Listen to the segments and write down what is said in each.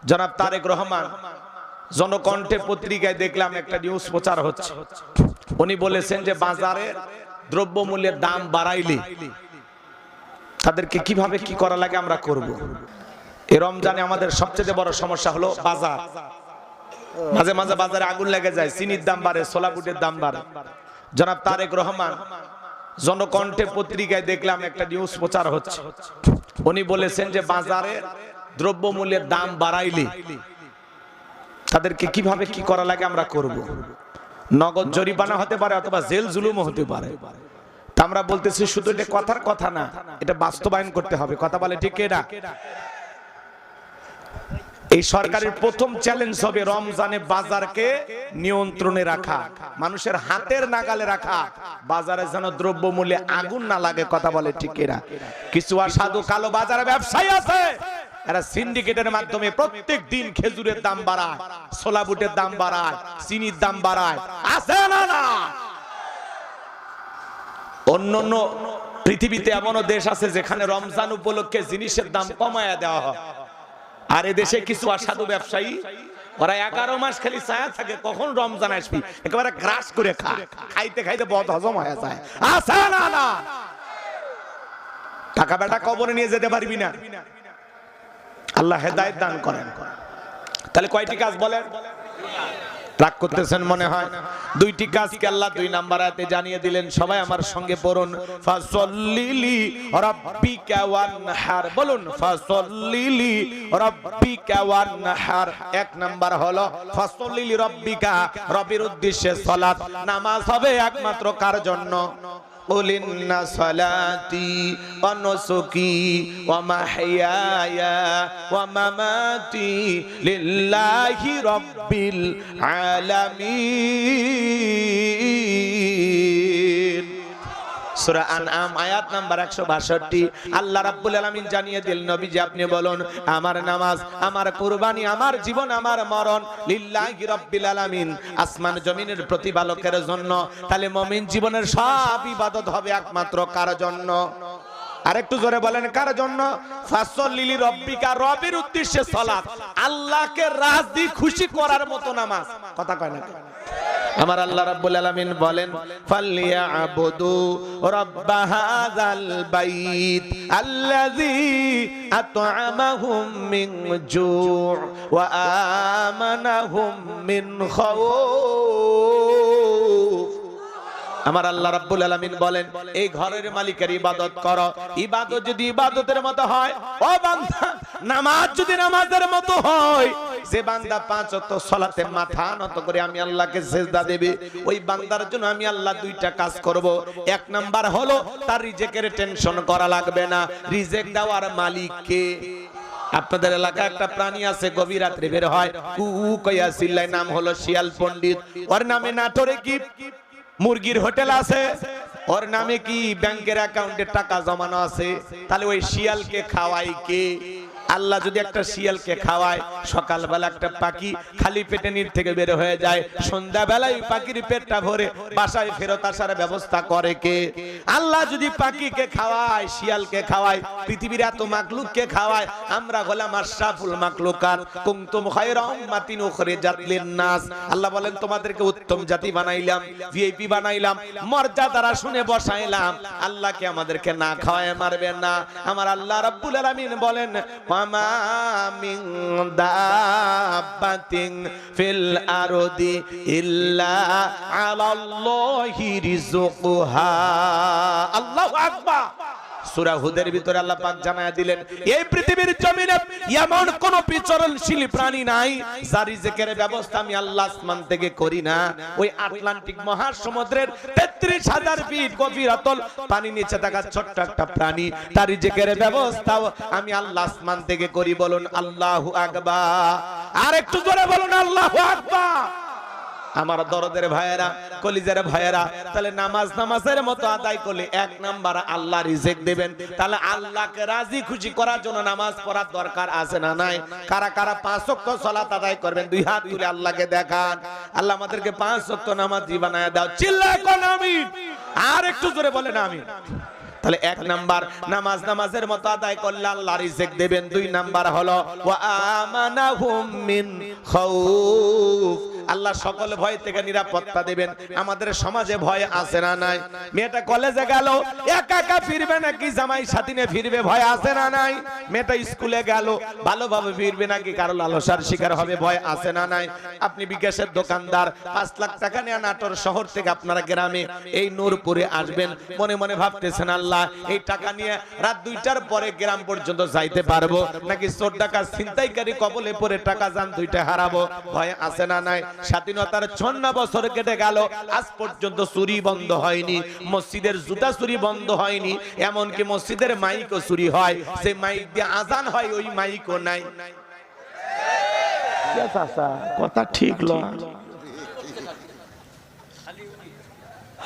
জনাব তারেক রহমান জনকণ্ঠে পত্রিকায় দেখলাম একটা নিউজ প্রচার হচ্ছে। উনি বলেছেন যে বাজারে দ্রব্যমূল্যের দাম বাড়াইলে তাদেরকে কিভাবে কি করা লাগে আমরা করব। এই রমজানে আমাদের সবচেয়ে বড় সমস্যা হলো বাজার। মাঝে মাঝে বাজারে আগুন লেগে যায়, চিনির দাম বাড়ে, ছোলা বুটের দাম বাড়ে। জনাব তারেক রহমান জনকণ্ঠে পত্রিকায় দেখলাম একটা নিউজ প্রচার হচ্ছে। উনি বলেছেন যে বাজারে দ্রব্যমূল্যের দাম বাড়াইলে তাদেরকে কিভাবে কি করা লাগে আমরা করব। নগদ জরিমানা হতে পারে অথবা জেল জুলুমও হতে পারে। তা আমরা বলতেছি শুধু এটা কথার কথা না, এটা বাস্তবায়ন করতে হবে। কথা বলে ঠিক না? এই সরকারের প্রথম চ্যালেঞ্জ হবে রমজানে বাজারকে নিয়ন্ত্রণে রাখা, মানুষের হাতের নাগালে রাখা, বাজারে যেন দ্রব্যমূল্যে আগুন না লাগে। কথা বলে ঠিক না? কিছু অসাধু কালো বাজারে ব্যবসায়ী আছে, এরা সিন্ডিকেটের মাধ্যমে প্রত্যেক দিন খেজুরের দাম বাড়ায়, ছোলা বুটের দাম বাড়ায়, চিনির দাম বাড়ায়। আছে না? না। অন্যান্য পৃথিবীতে এমনও দেশ আছে যেখানে রমজান উপলক্ষে জিনিসের দাম কমায়া দেওয়া হয়। আর এদেশে কিছু অসাধু ব্যবসায়ী, ওরা 11 মাস খালি ছায়া থাকে কখন রমজান আসবে, একেবারে গ্রাস করে খাইতে খাইতে বদ হজম হয়ে যায়। আছে না? না। টাকা বেটা কবরে নিয়ে যেতে পারবি না। আল্লাহ হেদায়েত দান করেন। তাহলে কয়টি কাজ বলেন? রাগ করতেছেন মনে হয়। 2টি কাজকে আল্লাহ 2 নাম্বার আয়াতে জানিয়ে দিলেন। সবাই আমার সঙ্গে পড়ুন, ফাসল্লিলি রাব্বিকা ওয়ানহার। বলুন, ফাসল্লিলি রাব্বিকা ওয়ানহার। 1 নাম্বার হলো ফাসল্লিলি রাব্বিকা, রবের উদ্দেশ্যে সালাত, নামাজ হবে একমাত্র কার জন্য? কুলিন্না সালাতি ওয়া নুসুকি ওয়া মাহইয়ায়া ওয়া মামাতি লিল্লাহি রাব্বিল আলামিন। সূরা আনআম আয়াত নাম্বার 162। আল্লাহ রাব্বুল আলামিন জানিয়ে দিলেন, নবীজি আপনি বলুন, আমার নামাজ, আমার কুরবানি, আমার জীবন, আমার মরণ লিল্লাহি রাব্বিল আলামিন, আসমান জমিনের প্রতিপালকের জন্য। তাহলে মুমিন জীবনের সব ইবাদত হবে একমাত্র কার জন্য? আরেকটু জোরে বলেন, কার জন্য? ফাসল্লিলি রাব্বিকা, রবের উদ্দেশ্যে সালাত, আল্লাহকে রাজি খুশি করার মতো নামাজ। কথা কয় না? আমার আল্লাহ রাব্বুল আলামিন বলেন, ফালিয়াবুদু রাব্বা হাযাল বাইত আল্লাযী আত'আমাহুম মিন জু' ওয়া আমানাহুম মিন খাউফ। আমার আল্লাহ রাব্বুল আলামিন বলেন, এই ঘরের মালিকের ইবাদত করো। ইবাদত যদি ইবাদতের মতো হয়, ও বান্দা, নামাজ যদি নামাজের মতো হয়, যে বান্দা 5 ওয়াক্ত সালাতে মাথা নত করে আমি আল্লাহকে সিজদা দেবে, ওই বান্দার জন্য আমি আল্লাহ 2টা কাজ করব। 1 নাম্বার হলো তার রিজেকের টেনশন করা লাগবে না। রিজেক দেওয়ার মালিক কে? আপনাদের এলাকায় একটা প্রাণী আছে, গভীর রাতে বের হয়, কু কইয়া চিল্লায়, নাম হলো শিয়াল পণ্ডিত। ওর নামে নাটোরে কি মুরগির হোটেল আছে, ওর নামে কি ব্যাংকের অ্যাকাউন্টে টাকা জমানো আছে। তাহলে ওই শিয়ালকে খাওয়াই কে? আল্লাহ যদি একটা শিয়ালকে খাওয়ায়, সকালবেলা একটা পাখি খালি পেটে নির থেকে বের হয়ে যায়, সন্ধ্যাবেলায় পাখির পেটটা ভরে বাসায় ফেরত আসার ব্যবস্থা করে কে? আল্লাহ যদি পাখিকে খাওয়ায়, শিয়ালকে খাওয়ায়, পৃথিবীর এত মাখলুককে খাওয়ায়, আমরা হলাম আশরাফুল মাখলুকাত, কুনতুম খায়রা উম্মাতিন উখরিজাত লিন-নাস। আল্লাহ বলেন, তোমাদেরকে উত্তম জাতি বানাইলাম, ভিআইপি বানাইলাম, মর্যাদারা শুনে বসাইলাম। আল্লাহকে আমাদেরকে না খাওয়ায় মারবেন না। আমার আল্লাহ রাব্বুল আলামিন বলেন, ওয়ামা মিন দাব্বাতিন ফিল আরদি ইল্লা আলাল্লাহি রিজকুহা। আল্লাহু আকবার। সূরা হুদের ভিতরে আল্লাহ পাক জানায়া দিলেন, এই পৃথিবীর জমিনে এমন কোন বিচরণশীল প্রাণী নাই যার রিজেকের ব্যবস্থা আমি আল্লাহ আসমান থেকে করি না। ওই আটলান্টিক মহাসমুদ্রের ৩৩,০০০ ফিট গভীর অতল পানি নিচে থাকা ছোট্ট একটা প্রাণী, তার রিজেকের ব্যবস্থা আমি আল্লাহ আসমান থেকে করি। বলুন আল্লাহু আকবার। আর একটু জোরে বলুন আল্লাহু আকবার। আমার দরদের ভাইয়েরা, কলিজার ভাইয়েরা, তাহলে নামাজের মতো আদায় করলে 1 নাম্বার আল্লাহ রিজিক দিবেন। তাহলে আল্লাহকে রাজি খুশি করার জন্য নামাজ পড়ার দরকার আছে না নাই? কারা কারা 5 ওয়াক্ত সালাত আদায় করবেন? 2 হাত তুলে আল্লাহকে দেখান। আল্লাহ আমাদেরকে 5 ওয়াক্ত নামাজি বানায় দাও। চিল্লায় কোন আমিন। আর একটু জোরে বলেন আমিন। তাহলে 1 নাম্বার নামাজের মতো আদায় করলে আল্লাহ রিজিক দেবেন। 2 নাম্বার হলো ওয়া আমানাহুম মিন খাউফ, আল্লাহ সকল ভয় থেকে নিরাপত্তা দেবেন। আমাদের সমাজে ভয় আছে না নাই? মেয়েটা কলেজে গেল একা একা ফিরবে নাকি জামাই সাথী নিয়ে ফিরবে, ভয় আছে না নাই? মেয়েটা স্কুলে গেল ভালোভাবে ফিরবে নাকি কারো লালসার শিকার হবে, ভয় আছে না নাই? আপনি বিকাশের দোকানদার, 5 লাখ টাকা নিয়ে নাটোর শহর থেকে আপনারা গ্রামে এই নূরপুরে আসবেন, মনে মনে ভাবতেছেন আল্লাহ এই টাকা নিয়ে রাত 2টার পরে গ্রাম পর্যন্ত যাইতে পারবো নাকি চোর ডাকাত ছিনতাইকারী কবলে পড়ে টাকা জান 2টা হারাবো, ভয় আছে না নাই? স্বাধীনতার 54 বছর কেটে গেল, আজ পর্যন্ত চুরি বন্ধ হয়নি, মসজিদের জুতা চুরি বন্ধ হয়নি, এমনকি মসজিদের মাইকও চুরি হয়, সেই মাইক দিয়ে আজান হয়, ওই মাইকও নাই। কথা ঠিক লয়?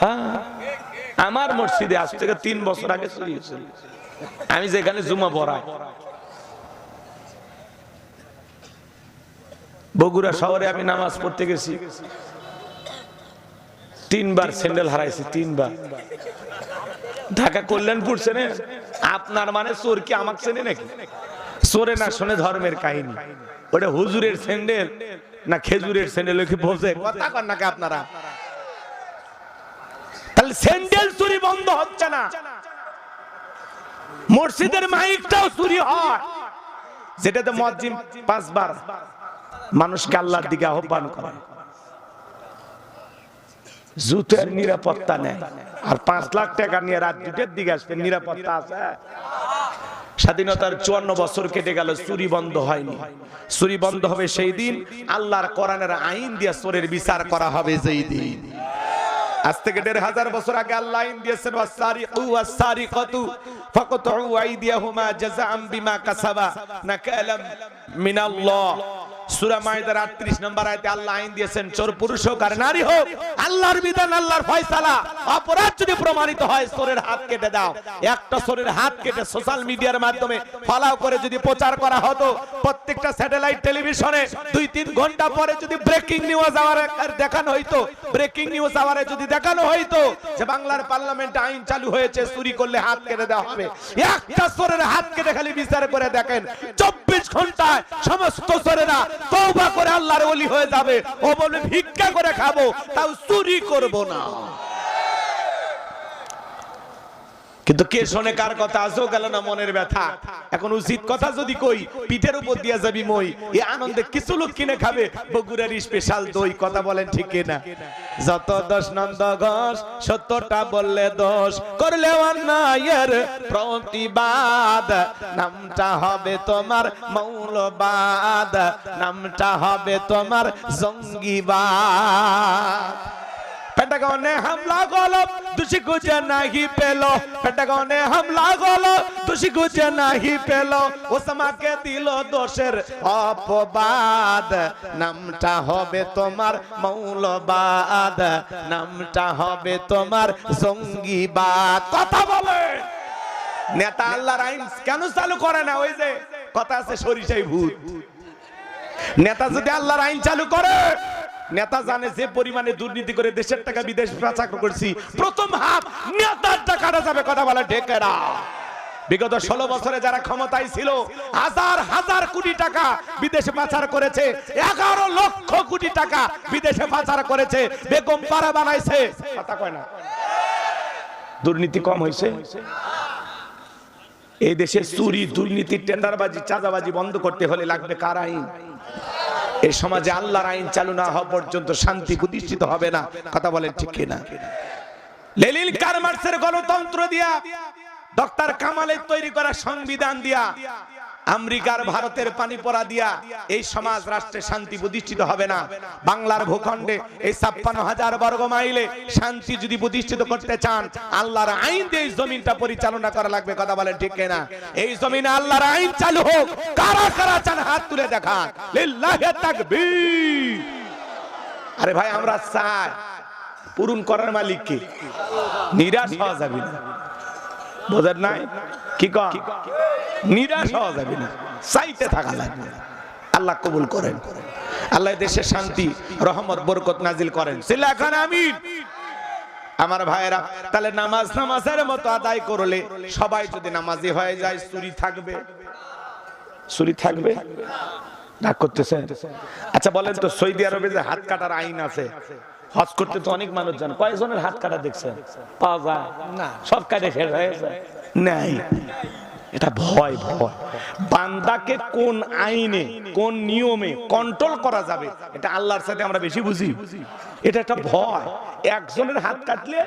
হ্যাঁ, আমার মসজিদে আজ থেকে 3 বছর আগে চুরি হয়েছিল, আমি যেখানে জুমা পড়াই। বগুড়া শহরে আমি নামাজ পড়তে গেছি, 3 বার স্যান্ডেল হারাইছি, 3 বার। ঢাকা কল্যাণপুর চেনে আপনার? মানে চোর কি আমাকে চেনে নাকি? চোরে না শোনে ধর্মের কাহিনী, ওটা হুজুরের স্যান্ডেল না খেজুরের স্যান্ডেল কি বোঝে? কথা কন নাকি আপনারা? তাহলে স্যান্ডেল চুরি বন্ধ হচ্ছে না, মসজিদের মাইকটাও চুরি হয়, যেটাতে মুয়াজ্জিন 5 বার মানুষকে আল্লাহর দিকে আহ্বান করে। জুতের নিরাপত্তা নেই, আর 5 লাখ টাকা নিয়ে রাত 2টার দিকে আসবে, নিরাপত্তা আছে? স্বাধীনতার 54 বছর কেটে গেল, চুরি বন্ধ হয়নি। চুরি বন্ধ হবে সেই দিন আল্লাহর কোরআনের আইন দিয়ে চোরের বিচার করা হবে যেই দিন। আজ থেকে 1500 বছর আগে আল্লাহ আইন দিয়েছেন ওয়াসারিকু ওয়াসারিকাতু ফাকতু আইদিয়াহুমা জাযাআম বিমা কাসাবা নাকালাম মিনাল্লাহ। সূরা মাইদার 38 নম্বর আয়াতে আল্লাহ আইন দিয়েছেন চোর পুরুষ হোক আর নারী হোক, আল্লাহর বিধান, আল্লাহর ফয়সালা, অপরাধ যদি প্রমাণিত হয় চোরের হাত কেটে দাও। একটা চোরের হাত কেটে সোশ্যাল মিডিয়ার মাধ্যমে ফলাও করে যদি প্রচার করা হতো, প্রত্যেকটা স্যাটেলাইট টেলিভিশনে 2-3 ঘন্টা পরে যদি ব্রেকিং নিউজ আওয়ারে দেখানো হইতো, ব্রেকিং নিউজ আওয়ারে যদি দেখানো হইতো যে বাংলার পার্লামেন্টে আইন চালু হয়েছে চুরি করলে হাত কেটে দেওয়া হবে, একটা চোরের হাত কেটে খালি বিচার করে দেখেন 24 ঘন্টায় সমস্ত চোরেরা তওবা করে আল্লাহর ওলি হয়ে যাবে। ও বলে ভিক্ষা করে খাবো, তাও চুরি করব না। কিন্তু কে শোনে কার কথা? আজও গেল না মনের ব্যথা। এখন উচিত কথা যদি কই, পিঠের উপর দিয়া যাবি মই, এই আনন্দে কিছু লোক কিনে খাবে বগুড়ার স্পেশাল দই। কথা বলেন ঠিক কিনা? যত দোষ নন্দ ঘোষ, 70টা বললে দোষ, করলে অন্যায়ের প্রতিবাদ, নামটা হবে তোমার মৌলবাদ, নামটা হবে তোমার জঙ্গিবাদ। পেন্টাগনে হামলা হলো, দোষী খুঁজে নাহি পেল, পেন্টাগনে হামলা হলো, দোষী খুঁজে নাহি পেল, ওসামাকে দিল দোষের অপবাদ, নামটা হবে তোমার মৌলবাদ, নামটা হবে তোমার জঙ্গিবাদ। কথা বলে নেতা আল্লাহর আইন কেন চালু করে না? ওই যে কথা আছে সরিষাই ভূত। নেতা যদি আল্লাহর আইন চালু করে, নেতা জানে যে পরিমাণে দুর্নীতি করে দেশের টাকা বিদেশ পাচার করছি, প্রথম হাত নেতার টাকাটা যাবে। কথা বলে ঢেকেরা। বিগত 16 বছরে যারা ক্ষমতায় ছিল হাজার হাজার কোটি টাকা বিদেশে পাচার করেছে, 11 লক্ষ কোটি টাকা বিদেশে পাচার করেছে, বেগম পাড়া বানাইছে। কথা কয় না? দুর্নীতি কম হয়েছে? এই দেশে চুরি, দুর্নীতি, টেন্ডারবাজি, চাঁদাবাজি বন্ধ করতে হলে লাগবে কার আইন? এই সমাজে আল্লাহর আইন চালু না হওয়া পর্যন্ত শান্তি প্রতিষ্ঠিত হবে না। কথা বলেন ঠিক কিনা? লেনিন কার্ল মার্কসের গণতন্ত্র দিয়া, ডক্টর কামালের তৈরি করা সংবিধান দিয়া, আমেরিকার ভারতের পানি পড়া দিয়া এই সমাজ রাষ্ট্রে শান্তি প্রতিষ্ঠিত হবে না। বাংলার ভূখণ্ডে এই 56,000 বর্গ মাইলে শান্তি যদি প্রতিষ্ঠিত করতে চান, আল্লাহর আইন দিয়ে এই জমিনটা পরিচালনা করা লাগবে। কথা বলেন ঠিক কিনা? এই জমিনে আল্লাহর আইন চালু হোক। কারা কারা চান হাত তুলে দেখান। লিল্লাহি তাকবীর। আরে ভাই, আমরা চাই পূরণ করার মালিক কে? নিরাশ হওয়া যাবে না। বোঝেন নাই? কি কন? নিরাশ হওয়া যাবে না, চাইতে থাকা লাগবে। আল্লাহ কবুল করেন। আল্লাহ দেশে শান্তি, রহমত, বরকত নাজিল করেন। সিলা খান আমিন। আমার ভাইরা, তাহলে নামাজের মতো আদায় করলে সবাই যদি নামাজি হয়ে যায়, চুরি থাকবে? চুরি থাকবে? রাগ করতেছেন? আচ্ছা বলেন তো, সৌদি আরবে যে হাত কাটার আইন আছে, হজ করতে তো অনেক মানুষ যান, কয়জনের হাত কাটা দেখছেন? পাওয়া যায় না, সব কাটে শেষ হয়ে যায় নাই। এটা ভয়। বান্দাকে কোন আইনে, কোন নিয়মে কন্ট্রোল করা যাবে, এটা আল্লাহর সাথে আমরা বেশি বুঝি। এটা একটা ভয়। একজনের হাত কাটলে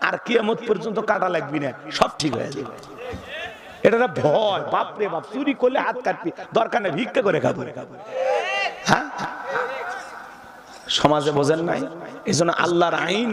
আর কিয়ামত পর্যন্ত কাটা লাগবে না, সব ঠিক হয়ে যাবে। এটা একটা ভয়। বাপরে বাপ, চুরি করলে হাত কাটবি, দরকার নেই ভিক্ষা করে খাবো। হ্যাঁ, সমাজে বোঝেন নাই, এই জন্য আল্লাহর আইন